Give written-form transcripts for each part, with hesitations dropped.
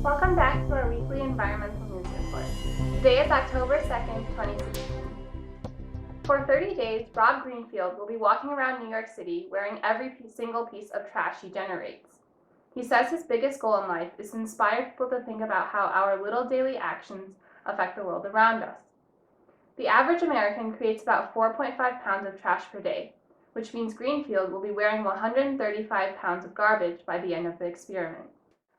Welcome back to our weekly environmental news report. Today is October 2nd, 2016. For 30 days, Rob Greenfield will be walking around New York City wearing every single piece of trash he generates. He says his biggest goal in life is to inspire people to think about how our little daily actions affect the world around us. The average American creates about 4.5 pounds of trash per day, which means Greenfield will be wearing 135 pounds of garbage by the end of the experiment.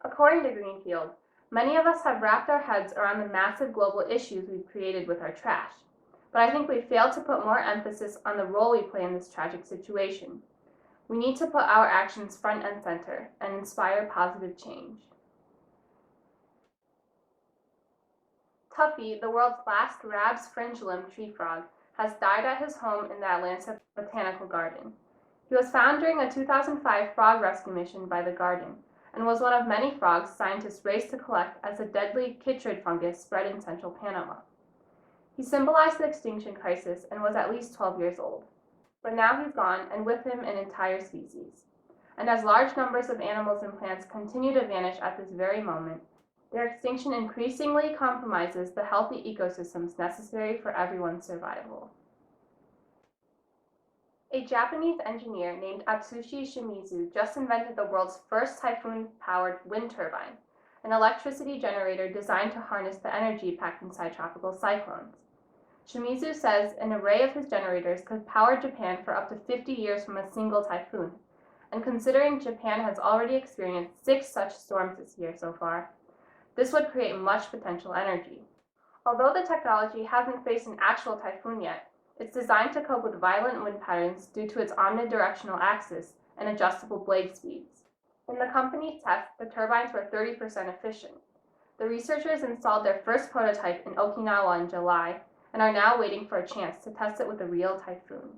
According to Greenfield, many of us have wrapped our heads around the massive global issues we've created with our trash, but I think we failed to put more emphasis on the role we play in this tragic situation. We need to put our actions front and center and inspire positive change. Tuffy, the world's last Rab's fringe-limb tree frog, has died at his home in the Atlanta Botanical Garden. He was found during a 2005 frog rescue mission by the garden, and was one of many frogs scientists raced to collect as a deadly chytrid fungus spread in central Panama. He symbolized the extinction crisis and was at least 12 years old. But now he's gone, and with him an entire species. And as large numbers of animals and plants continue to vanish at this very moment, their extinction increasingly compromises the healthy ecosystems necessary for everyone's survival. A Japanese engineer named Atsushi Shimizu just invented the world's first Typhoon-powered wind turbine, an electricity generator designed to harness the energy packed inside tropical cyclones. Shimizu says an array of his generators could power Japan for up to 50 years from a single typhoon, and considering Japan has already experienced 6 such storms this year so far, this would create much potential energy. Although the technology hasn't faced an actual typhoon yet, it's designed to cope with violent wind patterns due to its omnidirectional axis and adjustable blade speeds. In the company's test, the turbines were 30% efficient. The researchers installed their first prototype in Okinawa in July and are now waiting for a chance to test it with a real typhoon.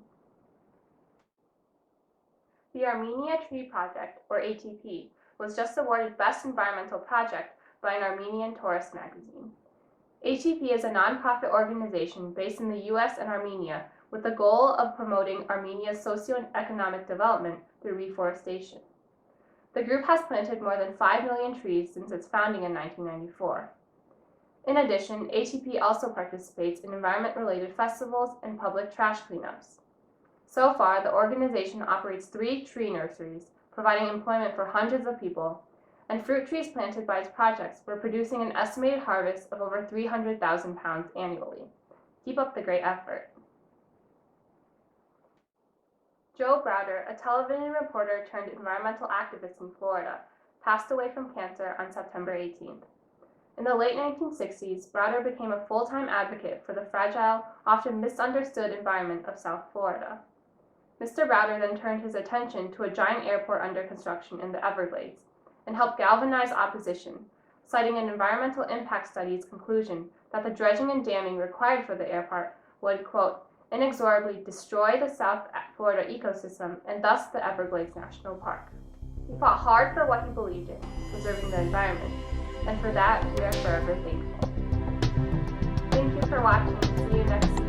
The Armenia Tree Project, or ATP, was just awarded Best Environmental Project by an Armenian tourist magazine. ATP is a nonprofit organization based in the US and Armenia with the goal of promoting Armenia's socioeconomic development through reforestation. The group has planted more than 5 million trees since its founding in 1994. In addition, ATP also participates in environment-related festivals and public trash cleanups. So far, the organization operates 3 tree nurseries, providing employment for hundreds of people, and fruit trees planted by its projects were producing an estimated harvest of over 300,000 pounds annually. Keep up the great effort. Joe Browder, a television reporter turned environmental activist in Florida, passed away from cancer on September 18th. In the late 1960s, Browder became a full-time advocate for the fragile, often misunderstood environment of South Florida. Mr. Browder then turned his attention to a giant airport under construction in the Everglades, and helped galvanize opposition, citing an environmental impact study's conclusion that the dredging and damming required for the airport would, quote, inexorably destroy the South Florida ecosystem and thus the Everglades National Park. He fought hard for what he believed in, preserving the environment, and for that we are forever thankful. Thank you for watching. See you next time.